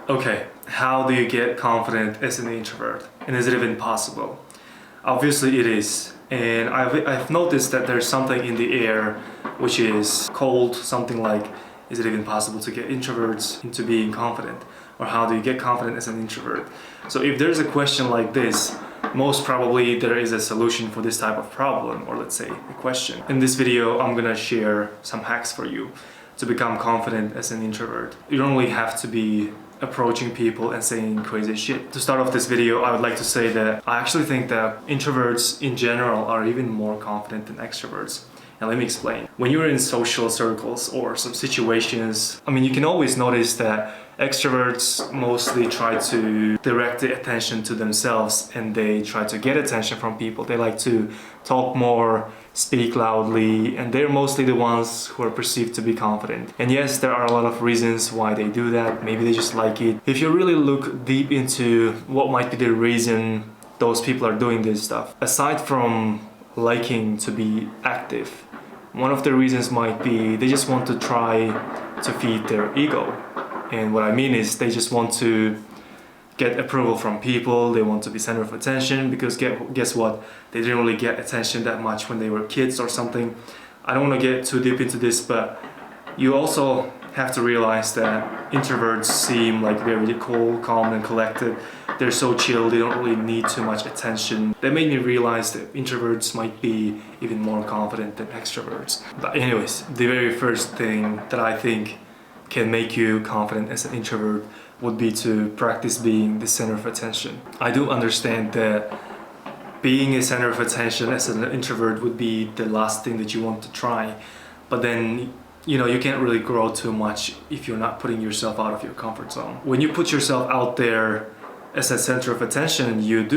Okay, how do you get confident as an introvert? And is it even possible? Obviously it is. And I've noticed that there's something in the air which is called something like, is it even possible to get introverts into being confident? Or how do you get confident as an introvert? So if there's a question like this, most probably there is a solution for this type of problem, or let's say a question. In this video, I'm gonna share some hacks for you to become confident as an introvert. You don't really have to be approaching people and saying crazy shit. To start off this video, I would like to say that I actually think that introverts in general are even more confident than extroverts. And let me explain. When you're in social circles or some situations, you can always notice that extroverts mostly try to direct the attention to themselves and they try to get attention from people. They like to talk more, speak loudly, and they're mostly the ones who are perceived to be confident. And yes, there are a lot of reasons why they do that. Maybe they just like it. If you really look deep into what might be the reason those people are doing this stuff, aside from liking to be active, one of the reasons might be they just want to try to feed their ego. And what I mean is they just want to get approval from people, they want to be center of attention, because guess what? They didn't really get attention that much when they were kids or something. I don't want to get too deep into this, but you also have to realize that introverts seem like very cool, calm and collected. They're so chill, they don't really need too much attention. That made me realize that introverts might be even more confident than extroverts. But anyways, the very first thing that I think can make you confident as an introvert would be to practice being the center of attention. I do understand that being a center of attention as an introvert would be the last thing that you want to try, but then you can't really grow too much if you're not putting yourself out of your comfort zone. When you put yourself out there as a center of attention, you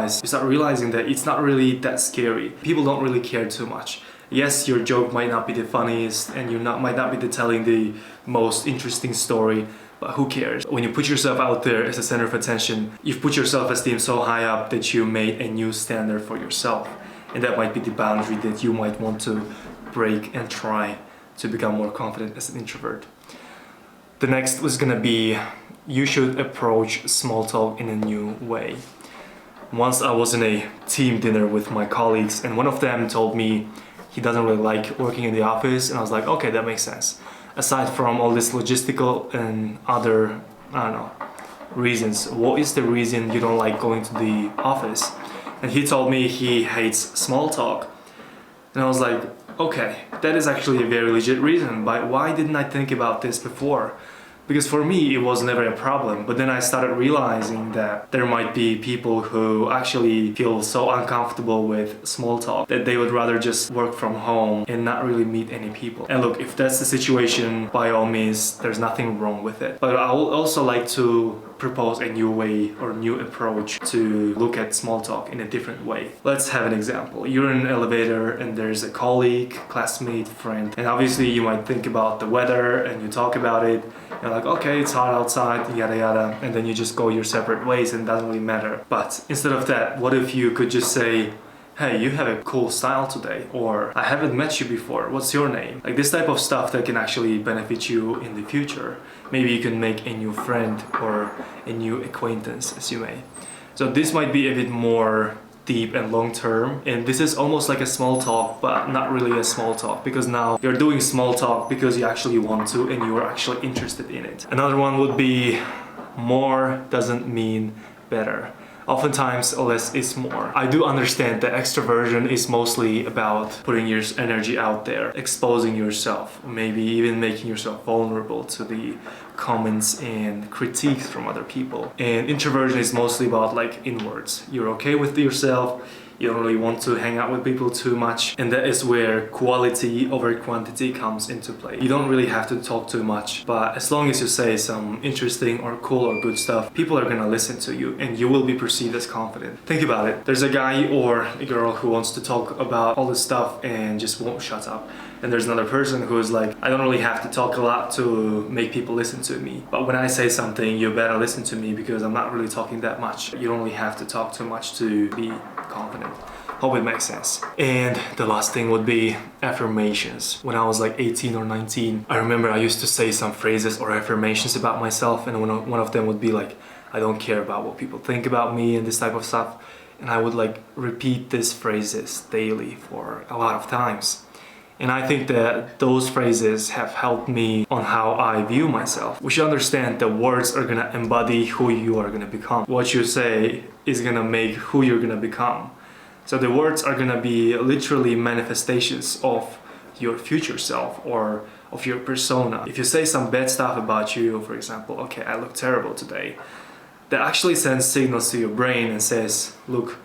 start realizing that it's not really that scary. People don't really care too much. Yes, your joke might not be the funniest and might not be telling the most interesting story, but who cares? When you put yourself out there as a center of attention, you've put your self-esteem so high up that you made a new standard for yourself. And that might be the boundary that you might want to break and try to become more confident as an introvert. The next was gonna be, you should approach small talk in a new way. Once I was in a team dinner with my colleagues and one of them told me he doesn't really like working in the office, and I was like, okay, that makes sense. Aside from all this logistical and other, reasons, what is the reason you don't like going to the office? And he told me he hates small talk. And I was like, okay, that is actually a very legit reason, but why didn't I think about this before? Because for me, it was never a problem. But then I started realizing that there might be people who actually feel so uncomfortable with small talk that they would rather just work from home and not really meet any people. And look, if that's the situation, by all means, there's nothing wrong with it. But I would also like to propose a new way or new approach to look at small talk in a different way. Let's have an example. You're in an elevator and there's a colleague, classmate, friend, and obviously you might think about the weather and you talk about it. You're like, okay, it's hot outside, yada yada, and then you just go your separate ways and it doesn't really matter. But instead of that, what if you could just say, hey, you have a cool style today, or I haven't met you before, what's your name? Like this type of stuff that can actually benefit you in the future. Maybe you can make a new friend or a new acquaintance, as you may. So this might be a bit more deep and long term, and this is almost like a small talk, but not really a small talk, because now you're doing small talk because you actually want to and you're actually interested in it. Another one would be, more doesn't mean better. Oftentimes less is more. I do understand that extroversion is mostly about putting your energy out there, exposing yourself, maybe even making yourself vulnerable to the comments and critiques from other people. And introversion is mostly about like inwards. You're okay with yourself, you don't really want to hang out with people too much, and that is where quality over quantity comes into play. You don't really have to talk too much, but as long as you say some interesting or cool or good stuff, people are gonna listen to you and you will be perceived as confident. Think about it. There's a guy or a girl who wants to talk about all this stuff and just won't shut up. And there's another person who is like, I don't really have to talk a lot to make people listen to me. But when I say something, you better listen to me because I'm not really talking that much. You don't really have to talk too much to be confident. Hope it makes sense. And the last thing would be affirmations. When I was like 18 or 19, I remember I used to say some phrases or affirmations about myself, and one of them would be like, I don't care about what people think about me and this type of stuff. And I would like repeat these phrases daily for a lot of times. And I think that those phrases have helped me on how I view myself. We should understand that words are gonna embody who you are gonna become. What you say is gonna make who you're gonna become. So the words are gonna be literally manifestations of your future self or of your persona. If you say some bad stuff about you, for example, okay, I look terrible today, that actually sends signals to your brain and says, look,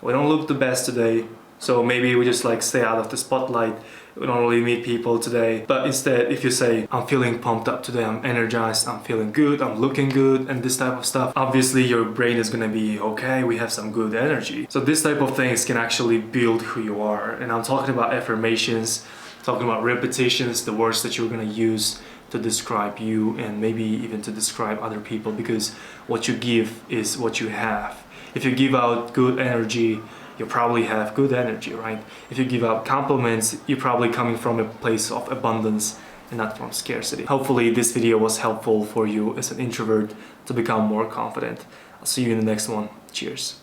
we don't look the best today, so maybe we just like stay out of the spotlight. We don't really meet people today. But instead, if you say, I'm feeling pumped up today, I'm energized, I'm feeling good, I'm looking good, and this type of stuff, obviously your brain is gonna be, okay, we have some good energy. So this type of things can actually build who you are. And I'm talking about affirmations, talking about repetitions, the words that you're gonna use to describe you and maybe even to describe other people, because what you give is what you have. If you give out good energy, you probably have good energy, right? If you give out compliments, you're probably coming from a place of abundance and not from scarcity. Hopefully this video was helpful for you as an introvert to become more confident. I'll see you in the next one. Cheers.